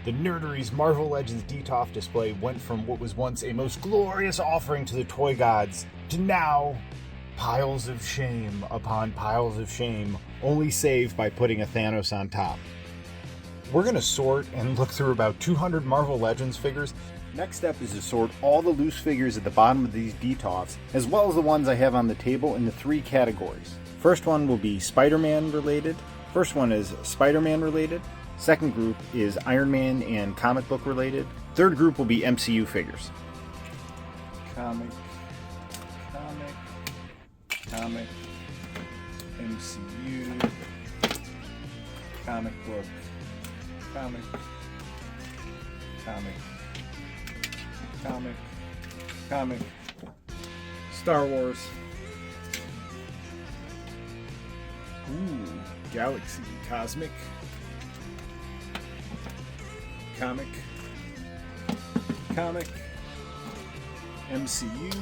The Nerdery's Marvel Legends Detolf display went from what was once a most glorious offering to the toy gods to now piles of shame upon piles of shame, only saved by putting a Thanos on top. We're going to sort and look through about 200 Marvel Legends figures. Next step is to sort all the loose figures at the bottom of these Detolfs, as well as the ones I have on the table into 3 categories. First one will be Spider-Man related. First one is Spider-Man related. Second group is Iron Man and comic book related. Third group will be MCU figures. Comic, MCU, comic book, comic, Star Wars. Ooh, Galaxy, Cosmic, comic, MCU.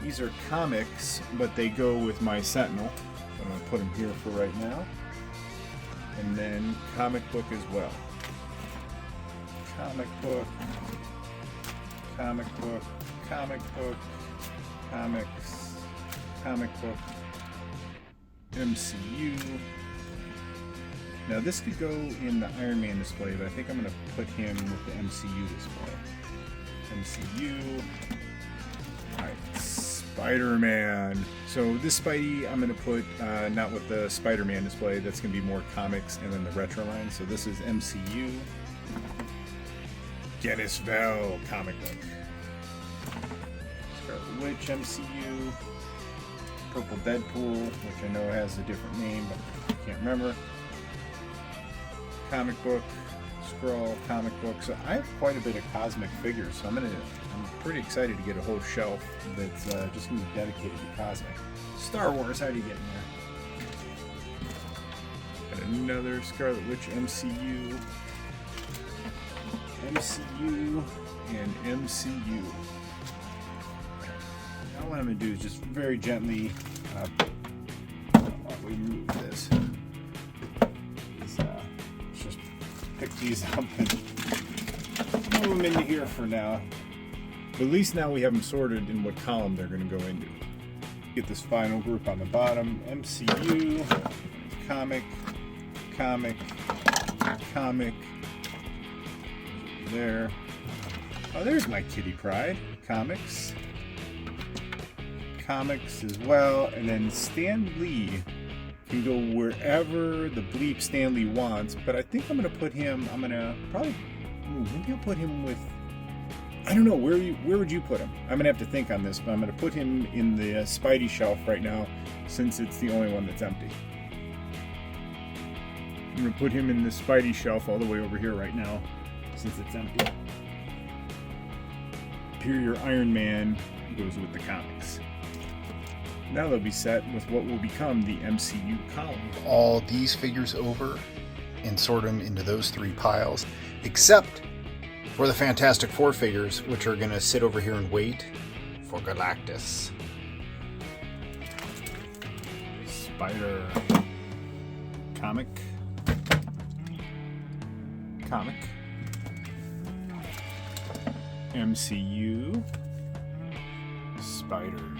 These are comics, but they go with my Sentinel. So I'm going to put them here for right now. And then comic book as well. Comic book, MCU. Now this could go in the Iron Man display, but I think I'm going to put him with the MCU display. MCU. Alright, Spider-Man. So this Spidey I'm going to put not with the Spider-Man display, that's going to be more comics and then the retro line. So this is MCU. Guinness Bell comic book. Scarlet Witch MCU. Purple Deadpool, which I know has a different name, but I can't remember. Comic book, Skrull comic book. So I have quite a bit of cosmic figures, so I'm pretty excited to get a whole shelf that's just going to be dedicated to cosmic. Star Wars, how do you get in there? Got another Scarlet Witch MCU, and MCU. Now what I'm going to do is just very gently remove this. Just pick these up and move them into here for now. But at least now we have them sorted in what column they're going to go into. Get this final group on the bottom. MCU, comic. There. Oh, there's my Kitty Pryde. Comics as well. And then Stan Lee can go wherever the bleep Stan Lee wants, but I think I'm going to put him, maybe I'll put him with, I don't know, where would you put him? I'm going to have to think on this, but I'm going to put him in the Spidey shelf right now, since it's the only one that's empty. I'm going to put him in the Spidey shelf all the way over here right now, since it's empty. Superior Iron Man goes with the comics. Now they'll be set with what will become the MCU column. All these figures over and sort them into those 3 piles, except for the Fantastic Four figures, which are going to sit over here and wait for Galactus. Spider. Comic. MCU. Spider.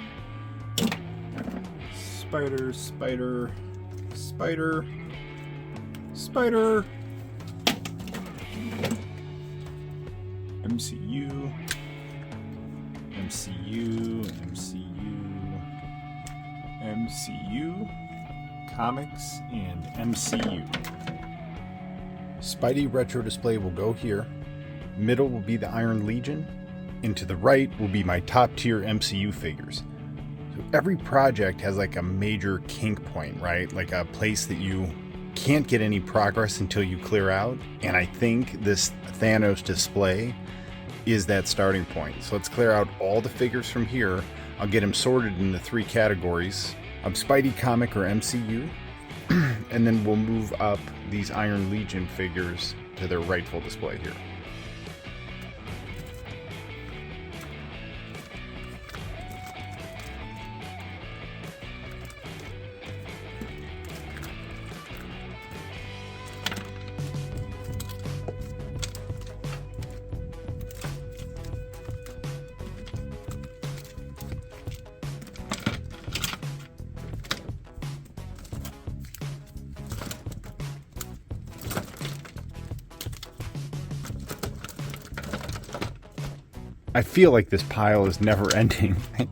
MCU, comics, and MCU. Spidey retro display will go here. Middle will be the Iron Legion, and to the right will be my top tier MCU figures. So every project has like a major kink point, right? Like a place that you can't get any progress until you clear out. And I think this Thanos display is that starting point. So let's clear out all the figures from here. I'll get them sorted into 3 categories of Spidey, comic, or MCU. And then we'll move up these Iron Legion figures to their rightful display here. I feel like this pile is never ending. I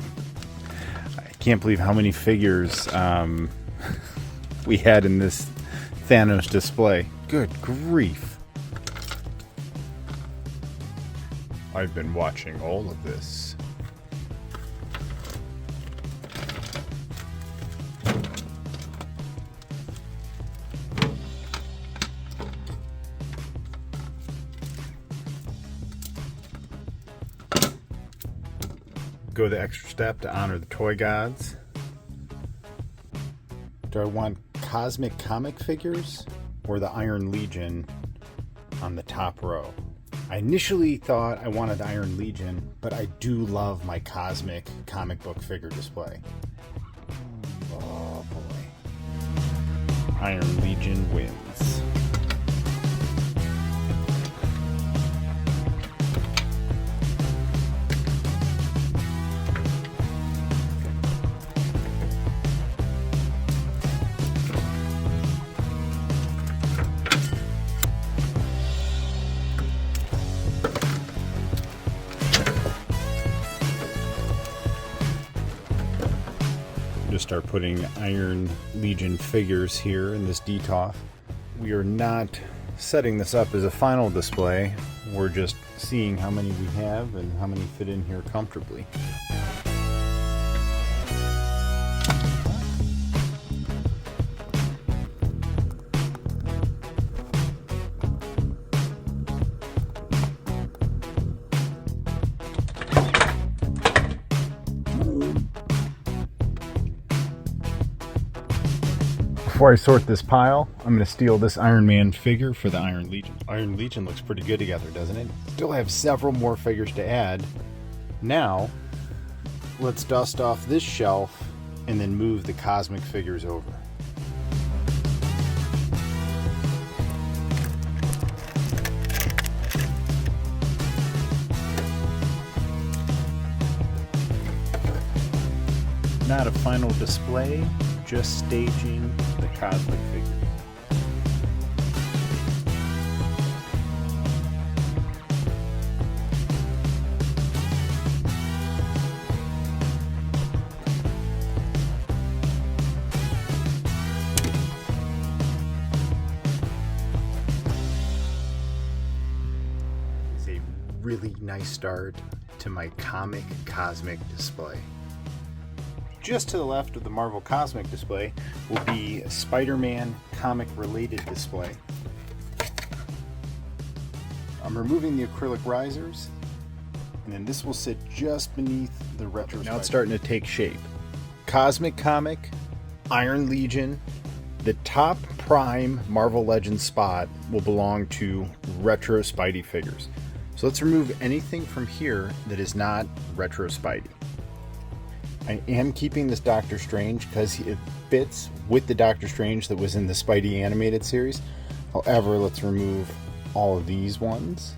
can't believe how many figures we had in this Thanos display. Good grief. I've been watching all of this. Go the extra step to honor the toy gods. Do I want cosmic comic figures or the Iron Legion on the top row? I initially thought I wanted the Iron Legion, but I do love my cosmic comic book figure display. Oh boy. Iron Legion wins. Just start putting Iron Legion figures here in this Detolf. We are not setting this up as a final display. We're just seeing how many we have and how many fit in here comfortably. Before I sort this pile, I'm going to steal this Iron Man figure for the Iron Legion. Iron Legion looks pretty good together, doesn't it? Still have several more figures to add. Now, let's dust off this shelf and then move the cosmic figures over. Not a final display, just staging the cosmic figures. It's a really nice start to my comic cosmic display. Just to the left of the Marvel Cosmic display will be a Spider-Man comic related display. I'm removing the acrylic risers, and then this will sit just beneath the retro. Now it's starting to take shape. Cosmic comic, Iron Legion, the top prime Marvel Legends spot will belong to retro Spidey figures. So let's remove anything from here that is not retro Spidey. I am keeping this Doctor Strange because it fits with the Doctor Strange that was in the Spidey animated series. However, let's remove all of these ones.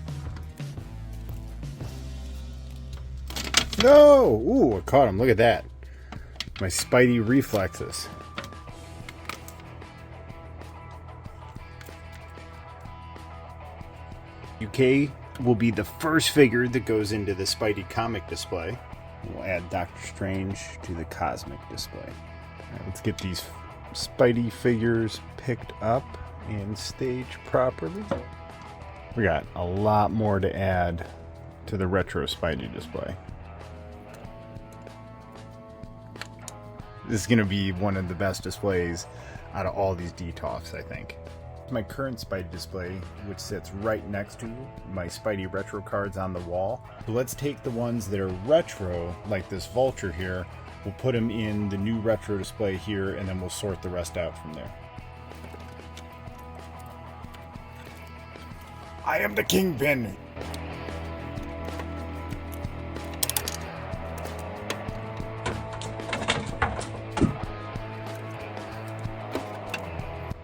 No! Ooh, I caught him. Look at that. My Spidey reflexes. UK will be the first figure that goes into the Spidey comic display. We'll add Doctor Strange to the cosmic display. All right, let's get these Spidey figures picked up and staged properly. We got a lot more to add to the retro Spidey display. This is going to be one of the best displays out of all these Detolfs, I think. My current Spidey display, which sits right next to my Spidey retro cards on the wall. So let's take the ones that are retro, like this Vulture here, we'll put them in the new retro display here, and then we'll sort the rest out from there. I am the Kingpin!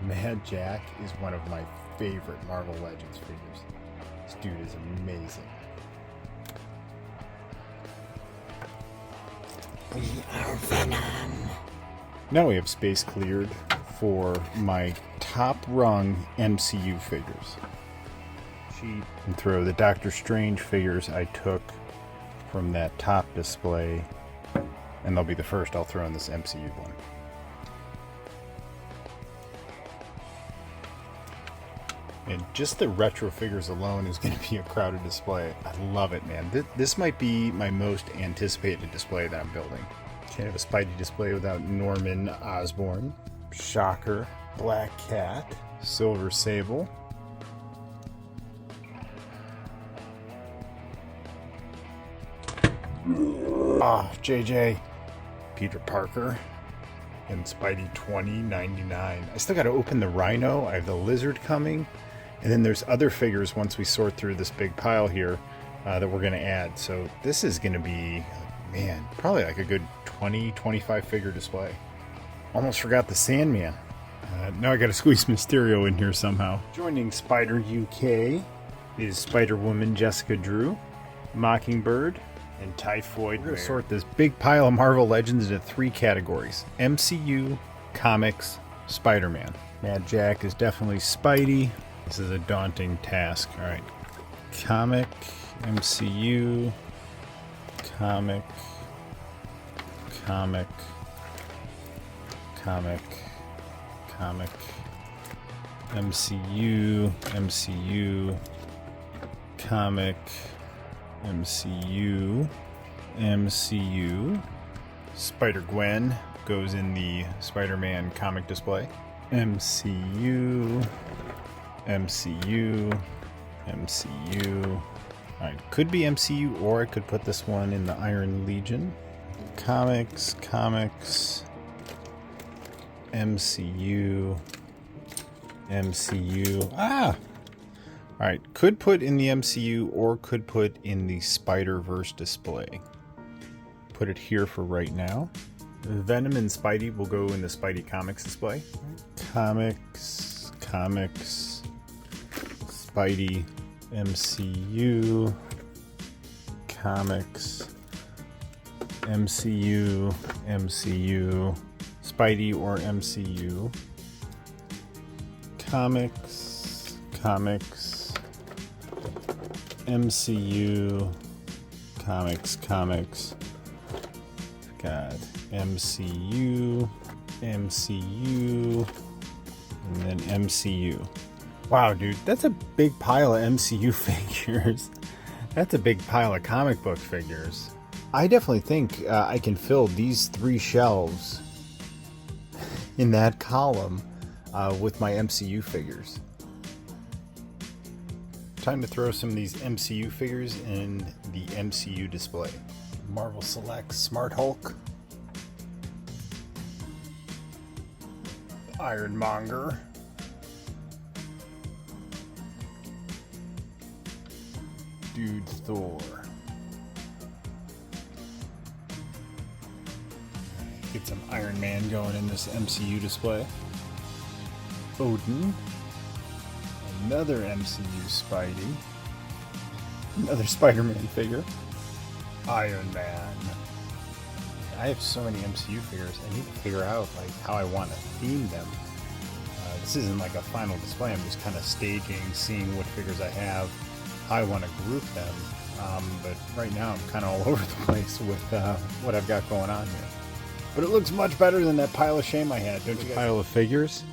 Mad Jack is one of my favorite Marvel Legends figures. This dude is amazing. We are Venom. Now we have space cleared for my top rung MCU figures. And throw the Doctor Strange figures I took from that top display, and they'll be the first I'll throw in this MCU one. And just the retro figures alone is going to be a crowded display. I love it, man. This might be my most anticipated display that I'm building. Can't have a Spidey display without Norman Osborn, Shocker, Black Cat, Silver Sable. JJ, Peter Parker, and Spidey 2099. I still got to open the Rhino. I have the Lizard coming. And then there's other figures once we sort through this big pile here that we're going to add. So this is going to be, man, probably like a good 20-25 figure display. Almost forgot the Sandman. Now I got to squeeze Mysterio in here somehow. Joining Spider UK is Spider-Woman Jessica Drew, Mockingbird, and Typhoid. We're going to sort this big pile of Marvel Legends into 3 categories: MCU, Comics, Spider-Man. Mad Jack is definitely Spidey. This is a daunting task. All right. Comic, MCU, comic, comic, comic, comic, MCU, MCU, comic, MCU, MCU. Spider-Gwen goes in the Spider-Man comic display. MCU, MCU, MCU. Alright, could be MCU, or I could put this one in the Iron Legion. Comics, comics, MCU, MCU. Alright, could put in the MCU, or could put in the Spider-Verse display. Put it here for right now. Venom and Spidey will go in the Spidey Comics display. Comics, comics, Spidey, MCU, comics, MCU, MCU, Spidey or MCU, comics, comics, MCU, comics, comics, got MCU, MCU, and then MCU. Wow, dude, that's a big pile of MCU figures. That's a big pile of comic book figures. I definitely think I can fill these 3 shelves in that column with my MCU figures. Time to throw some of these MCU figures in the MCU display. Marvel Select Smart Hulk, Ironmonger, Dude Thor, get some Iron Man going in this MCU display. Odin, another MCU Spidey, another Spider-Man figure, Iron Man. I have so many MCU figures. I need to figure out like how I want to theme them. This isn't like a final display. I'm just kind of staging, seeing what figures I have, how I want to group them. But right now I'm kind of all over the place with what I've got going on here. But it looks much better than that pile of shame I had, don't you? Pile of figures.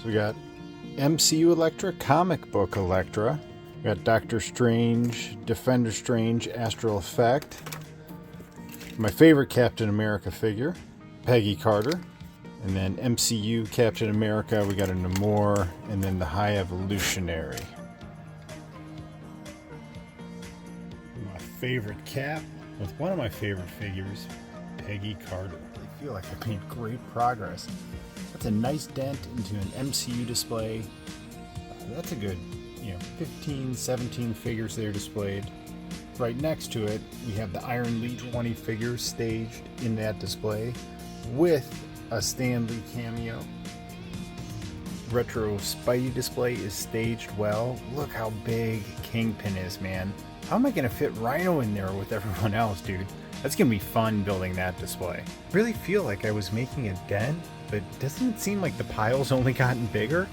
So we got MCU Elektra, comic book Elektra. We got Doctor Strange, Defender Strange, Astral Effect. My favorite Captain America figure, Peggy Carter. And then MCU Captain America, we got a Namor, and then the High Evolutionary. My favorite Cap, with one of my favorite figures, Peggy Carter. I feel like I made great progress. That's a nice dent into an MCU display. That's a good, 15, 17 figures there displayed. Right next to it, we have the Iron Legion 20 figures staged in that display with a Stan Lee cameo. Retro Spidey display is staged well. Look how big Kingpin is, man. How am I going to fit Rhino in there with everyone else, dude? That's going to be fun building that display. I really feel like I was making a dent, but doesn't it seem like the pile's only gotten bigger?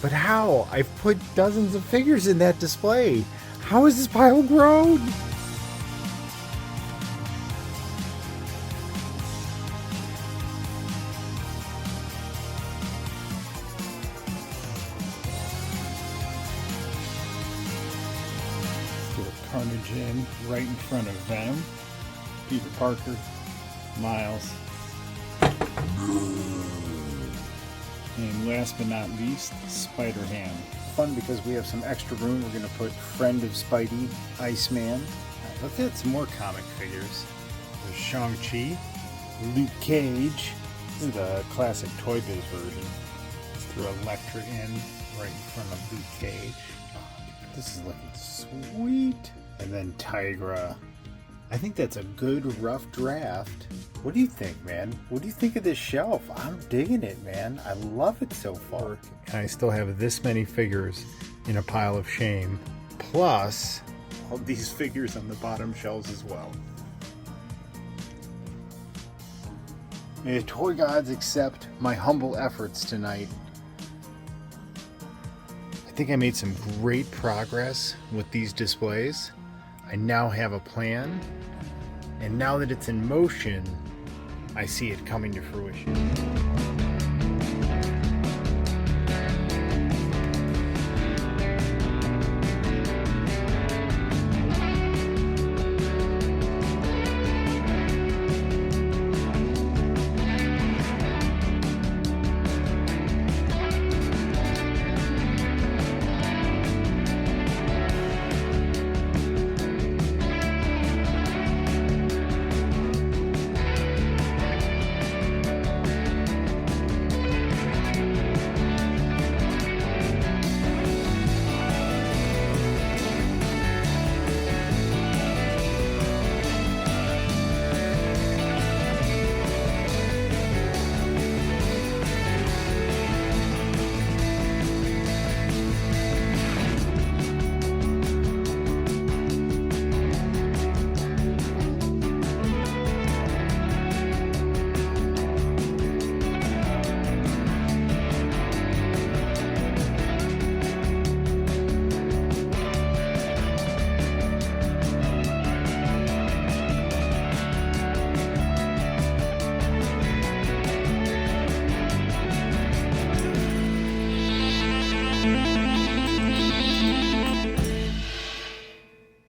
But how? I've put dozens of figures in that display. How has this pile grown? Carnage in right in front of Venom, Peter Parker, Miles, and last but not least, Spider-Ham. Fun because we have some extra room. We're going to put Friend of Spidey, Iceman. Let's add some more comic figures. There's Shang-Chi, Luke Cage. This is the classic Toy Biz version. Let's throw Elektra in right in front of Luke Cage. This is looking sweet. And then Tigra. I think that's a good rough draft. What do you think, man? What do you think of this shelf? I'm digging it, man. I love it so far. And I still have this many figures in a pile of shame, plus all these figures on the bottom shelves as well. May the toy gods accept my humble efforts tonight. I think I made some great progress with these displays. I now have a plan, and now that it's in motion, I see it coming to fruition.